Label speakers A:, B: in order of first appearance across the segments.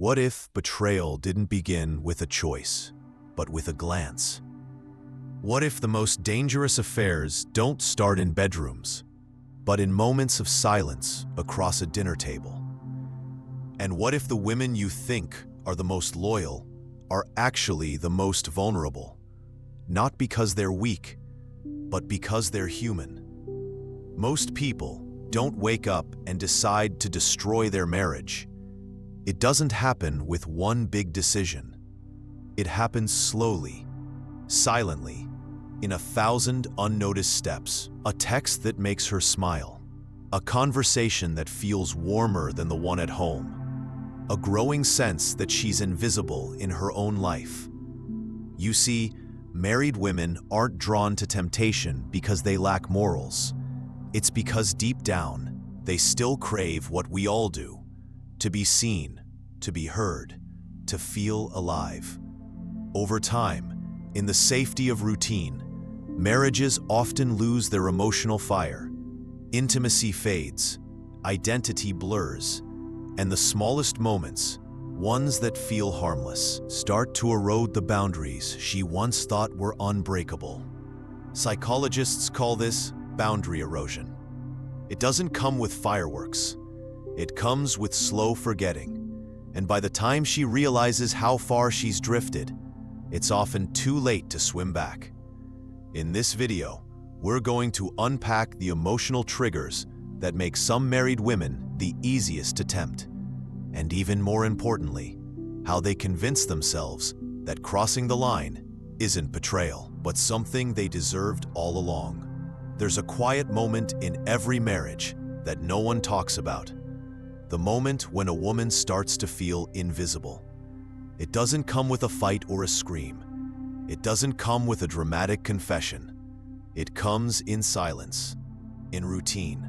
A: What if betrayal didn't begin with a choice, but with a glance? What if the most dangerous affairs don't start in bedrooms, but in moments of silence across a dinner table? And what if the women you think are the most loyal are actually the most vulnerable? Not because they're weak, but because they're human. Most people don't wake up and decide to destroy their marriage. It doesn't happen with one big decision. It happens slowly, silently, in 1,000 unnoticed steps. A text that makes her smile, a conversation that feels warmer than the one at home, a growing sense that she's invisible in her own life. You see, married women aren't drawn to temptation because they lack morals. It's because deep down, they still crave what we all do: to be seen, to be heard, to feel alive. Over time, in the safety of routine, marriages often lose their emotional fire. Intimacy fades, identity blurs, and the smallest moments, ones that feel harmless, start to erode the boundaries she once thought were unbreakable. Psychologists call this boundary erosion. It doesn't come with fireworks. It comes with slow forgetting. And by the time she realizes how far she's drifted, it's often too late to swim back. In this video, we're going to unpack the emotional triggers that make some married women the easiest to tempt, and even more importantly, how they convince themselves that crossing the line isn't betrayal, but something they deserved all along. There's a quiet moment in every marriage that no one talks about. The moment when a woman starts to feel invisible. It doesn't come with a fight or a scream. It doesn't come with a dramatic confession. It comes in silence, in routine,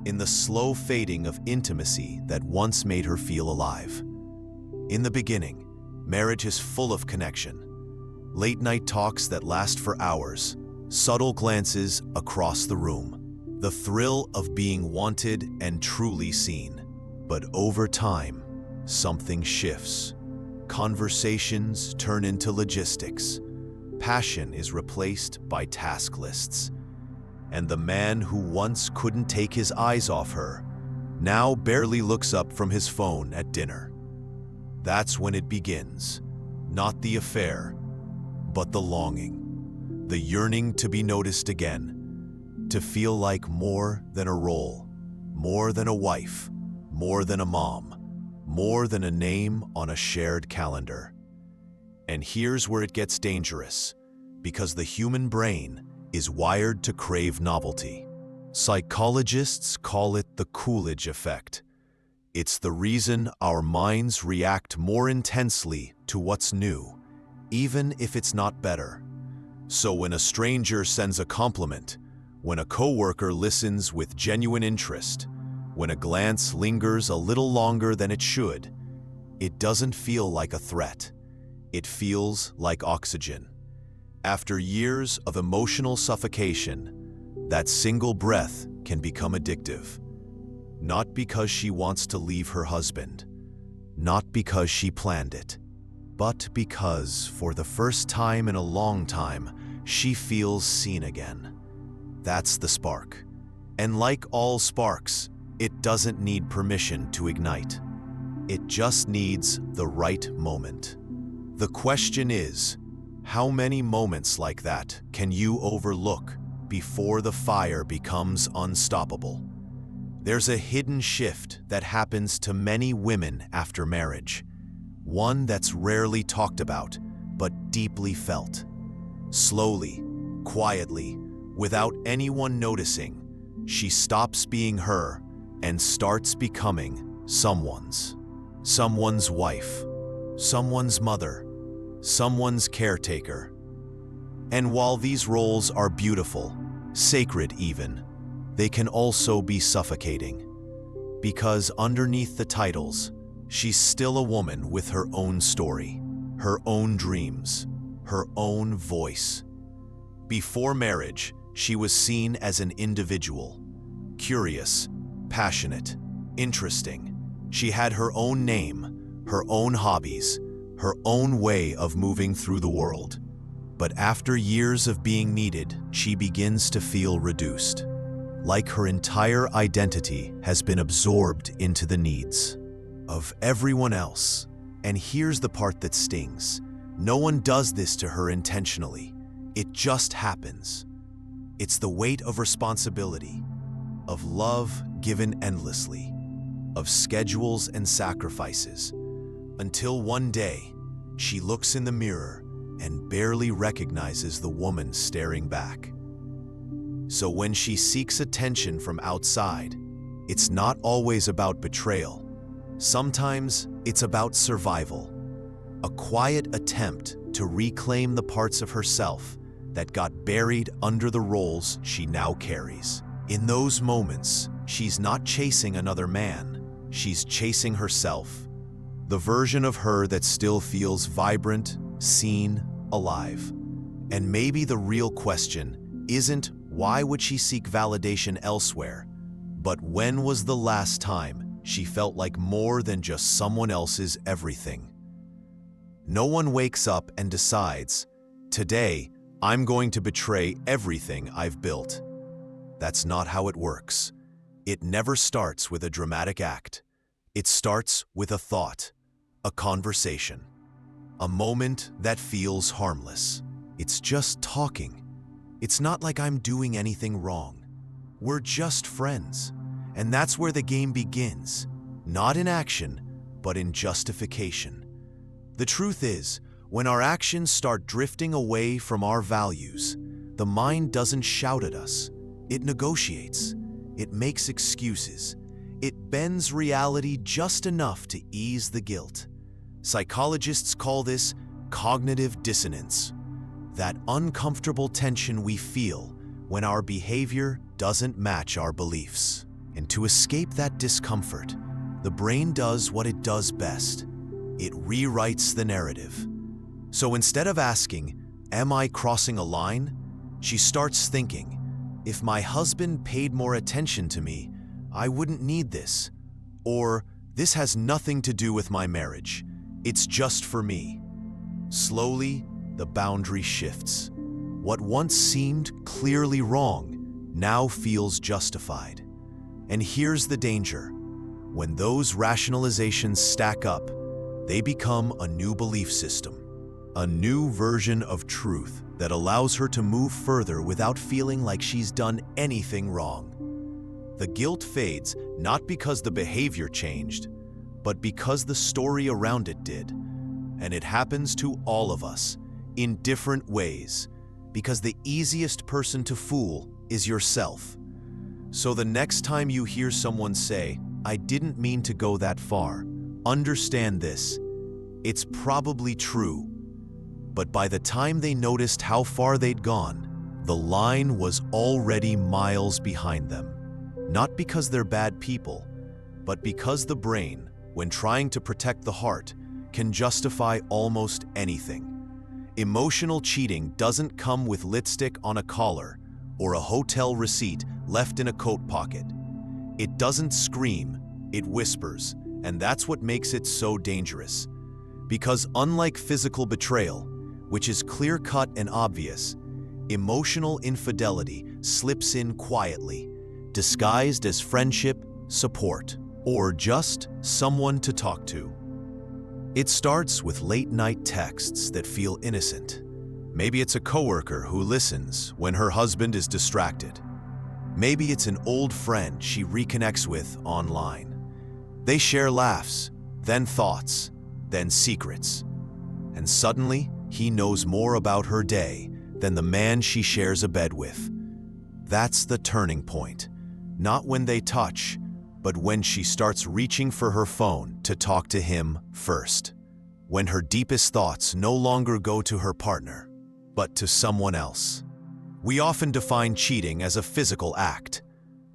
A: in the slow fading of intimacy that once made her feel alive. In the beginning, marriage is full of connection. Late-night talks that last for hours, subtle glances across the room, the thrill of being wanted and truly seen. But over time, something shifts. Conversations turn into logistics. Passion is replaced by task lists. And the man who once couldn't take his eyes off her now barely looks up from his phone at dinner. That's when it begins. Not the affair, but the longing. The yearning to be noticed again. To feel like more than a role, more than a wife, more than a mom, more than a name on a shared calendar. And here's where it gets dangerous, because the human brain is wired to crave novelty. Psychologists call it the Coolidge effect. It's the reason our minds react more intensely to what's new, even if it's not better. So when a stranger sends a compliment, when a coworker listens with genuine interest, when a glance lingers a little longer than it should, it doesn't feel like a threat. It feels like oxygen. After years of emotional suffocation, that single breath can become addictive. Not because she wants to leave her husband, not because she planned it, but because, for the first time in a long time, she feels seen again. That's the spark. And like all sparks, it doesn't need permission to ignite. It just needs the right moment. The question is, how many moments like that can you overlook before the fire becomes unstoppable? There's a hidden shift that happens to many women after marriage, one that's rarely talked about, but deeply felt. Slowly, quietly, without anyone noticing, she stops being her and starts becoming someone's wife, someone's mother, someone's caretaker. And while these roles are beautiful, sacred even, they can also be suffocating. Because underneath the titles, she's still a woman with her own story, her own dreams, her own voice. Before marriage, she was seen as an individual, curious, passionate, interesting. She had her own name, her own hobbies, her own way of moving through the world. But after years of being needed, she begins to feel reduced, like her entire identity has been absorbed into the needs of everyone else. And here's the part that stings. No one does this to her intentionally. It just happens. It's the weight of responsibility, of love given endlessly, of schedules and sacrifices, until one day, she looks in the mirror and barely recognizes the woman staring back. So when she seeks attention from outside, it's not always about betrayal. Sometimes it's about survival, a quiet attempt to reclaim the parts of herself that got buried under the roles she now carries. In those moments, she's not chasing another man, she's chasing herself, the version of her that still feels vibrant, seen, alive. And maybe the real question isn't why would she seek validation elsewhere, but when was the last time she felt like more than just someone else's everything? No one wakes up and decides, today, I'm going to betray everything I've built. That's not how it works. It never starts with a dramatic act. It starts with a thought, a conversation, a moment that feels harmless. It's just talking. It's not like I'm doing anything wrong. We're just friends. And that's where the game begins, not in action, but in justification. The truth is, when our actions start drifting away from our values, the mind doesn't shout at us. It negotiates. It makes excuses. It bends reality just enough to ease the guilt. Psychologists call this cognitive dissonance, that uncomfortable tension we feel when our behavior doesn't match our beliefs. And to escape that discomfort, the brain does what it does best. It rewrites the narrative. So instead of asking, "Am I crossing a line?" she starts thinking, "If my husband paid more attention to me, I wouldn't need this." Or, "This has nothing to do with my marriage. It's just for me." Slowly, the boundary shifts. What once seemed clearly wrong now feels justified. And here's the danger. When those rationalizations stack up, they become a new belief system, a new version of truth that allows her to move further without feeling like she's done anything wrong. The guilt fades not because the behavior changed, but because the story around it did. And it happens to all of us in different ways, because the easiest person to fool is yourself. So the next time you hear someone say, "I didn't mean to go that far," understand this. It's probably true. But by the time they noticed how far they'd gone, the line was already miles behind them. Not because they're bad people, but because the brain, when trying to protect the heart, can justify almost anything. Emotional cheating doesn't come with lipstick on a collar or a hotel receipt left in a coat pocket. It doesn't scream, it whispers, and that's what makes it so dangerous. Because unlike physical betrayal, which is clear-cut and obvious, emotional infidelity slips in quietly, disguised as friendship, support, or just someone to talk to. It starts with late-night texts that feel innocent. Maybe it's a coworker who listens when her husband is distracted. Maybe it's an old friend she reconnects with online. They share laughs, then thoughts, then secrets. And suddenly, he knows more about her day than the man she shares a bed with. That's the turning point. Not when they touch, but when she starts reaching for her phone to talk to him first. When her deepest thoughts no longer go to her partner, but to someone else. We often define cheating as a physical act,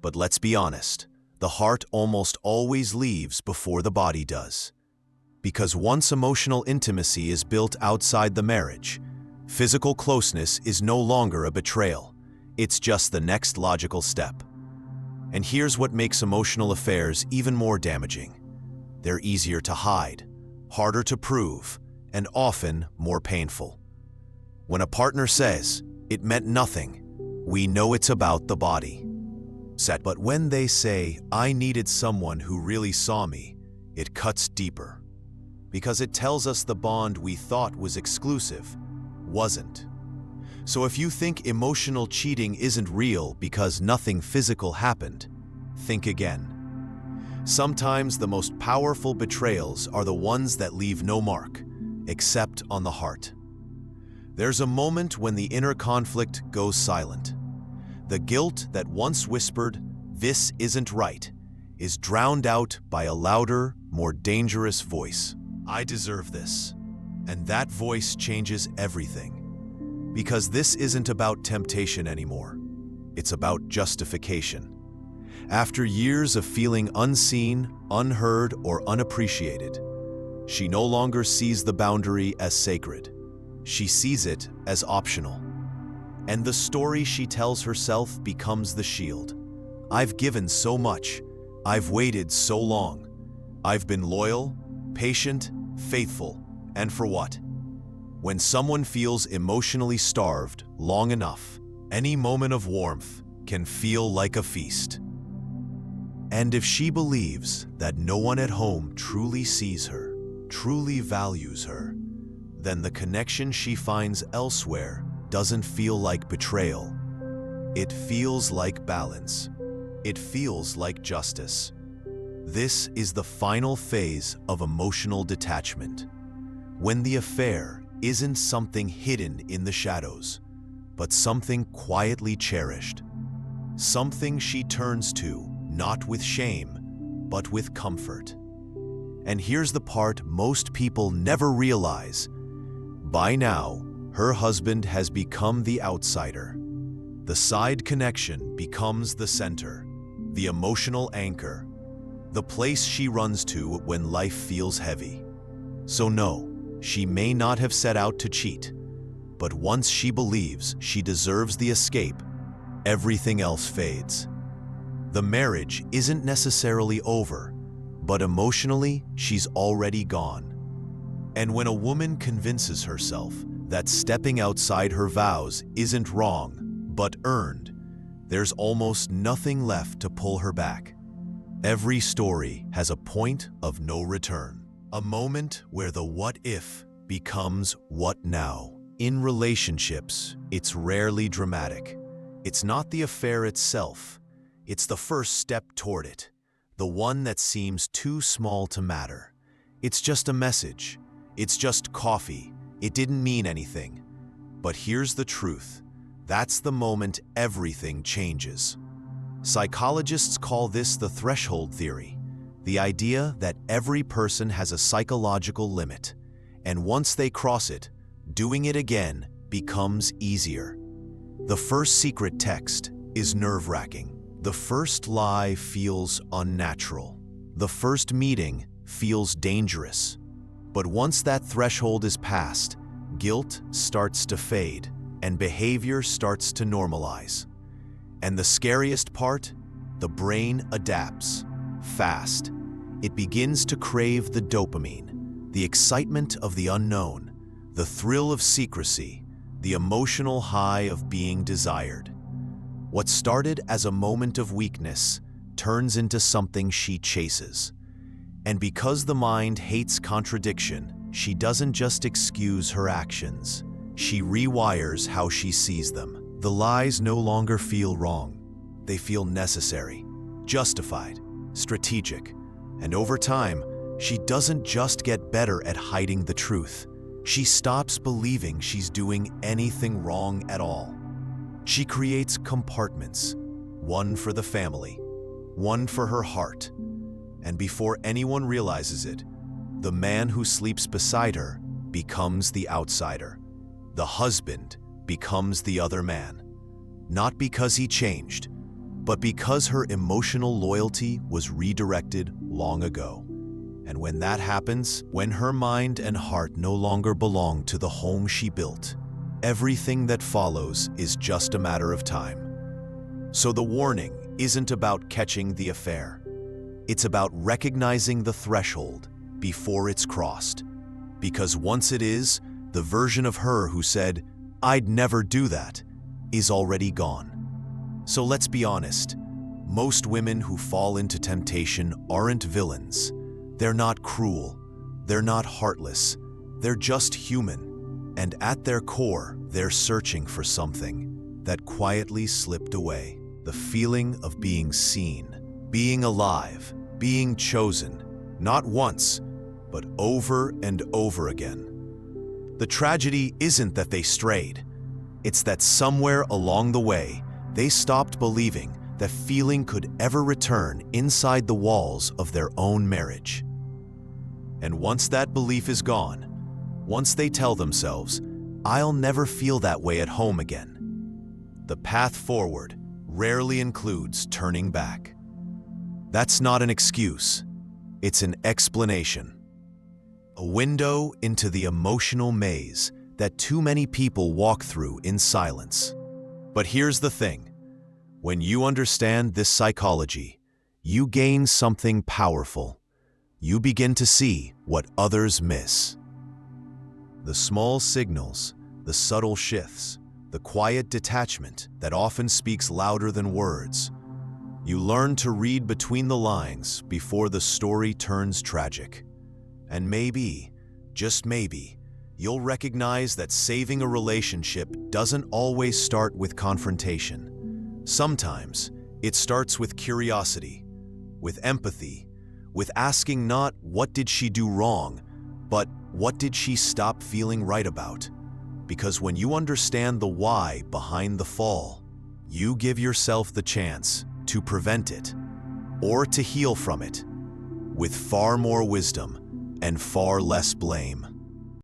A: but let's be honest, the heart almost always leaves before the body does. Because once emotional intimacy is built outside the marriage, physical closeness is no longer a betrayal. It's just the next logical step. And here's what makes emotional affairs even more damaging. They're easier to hide, harder to prove, and often more painful. When a partner says, "It meant nothing," we know it's about the body. But when they say, "I needed someone who really saw me," it cuts deeper. Because it tells us the bond we thought was exclusive wasn't. So if you think emotional cheating isn't real because nothing physical happened, think again. Sometimes the most powerful betrayals are the ones that leave no mark, except on the heart. There's a moment when the inner conflict goes silent. The guilt that once whispered, "This isn't right," is drowned out by a louder, more dangerous voice. "I deserve this." And that voice changes everything. Because this isn't about temptation anymore. It's about justification. After years of feeling unseen, unheard, or unappreciated, she no longer sees the boundary as sacred. She sees it as optional. And the story she tells herself becomes the shield. "I've given so much. I've waited so long. I've been loyal, patient, faithful, and for what?" When someone feels emotionally starved long enough, any moment of warmth can feel like a feast. And if she believes that no one at home truly sees her, truly values her, then the connection she finds elsewhere doesn't feel like betrayal. It feels like balance. It feels like justice. This is the final phase of emotional detachment, when the affair isn't something hidden in the shadows, but something quietly cherished. Something she turns to, not with shame, but with comfort. And here's the part most people never realize. By now, her husband has become the outsider. The side connection becomes the center, the emotional anchor, the place she runs to when life feels heavy. So no, she may not have set out to cheat, but once she believes she deserves the escape, everything else fades. The marriage isn't necessarily over, but emotionally, she's already gone. And when a woman convinces herself that stepping outside her vows isn't wrong, but earned, there's almost nothing left to pull her back. Every story has a point of no return. A moment where the what if becomes what now. In relationships, it's rarely dramatic. It's not the affair itself. It's the first step toward it, the one that seems too small to matter. It's just a message. It's just coffee. It didn't mean anything. But here's the truth. That's the moment everything changes. Psychologists call this the threshold theory. The idea that every person has a psychological limit, and once they cross it, doing it again becomes easier. The first secret text is nerve-wracking. The first lie feels unnatural. The first meeting feels dangerous. But once that threshold is passed, guilt starts to fade, and behavior starts to normalize. And the scariest part? The brain adapts. Fast. It begins to crave the dopamine, the excitement of the unknown, the thrill of secrecy, the emotional high of being desired. What started as a moment of weakness turns into something she chases. And because the mind hates contradiction, she doesn't just excuse her actions. She rewires how she sees them. The lies no longer feel wrong. They feel necessary, justified, strategic. And over time, she doesn't just get better at hiding the truth. She stops believing she's doing anything wrong at all. She creates compartments, one for the family, one for her heart. And before anyone realizes it, the man who sleeps beside her becomes the outsider. The husband becomes the other man. Not because he changed, but because her emotional loyalty was redirected long ago. And when that happens, when her mind and heart no longer belong to the home she built, everything that follows is just a matter of time. So the warning isn't about catching the affair. It's about recognizing the threshold, before it's crossed. Because once it is, the version of her who said, "I'd never do that," is already gone. So let's be honest. Most women who fall into temptation aren't villains. They're not cruel. They're not heartless. They're just human. And at their core, they're searching for something that quietly slipped away. The feeling of being seen, being alive, being chosen, not once, but over and over again. The tragedy isn't that they strayed. It's that somewhere along the way, they stopped believing that feeling could ever return inside the walls of their own marriage. And once that belief is gone, once they tell themselves, "I'll never feel that way at home again," the path forward rarely includes turning back. That's not an excuse. It's an explanation. A window into the emotional maze that too many people walk through in silence. But here's the thing. When you understand this psychology, you gain something powerful. You begin to see what others miss. The small signals, the subtle shifts, the quiet detachment that often speaks louder than words. You learn to read between the lines before the story turns tragic. And maybe, just maybe, you'll recognize that saving a relationship doesn't always start with confrontation. Sometimes it starts with curiosity, with empathy, with asking not "what did she do wrong," but "what did she stop feeling right about?" Because when you understand the why behind the fall, you give yourself the chance to prevent it or to heal from it with far more wisdom and far less blame.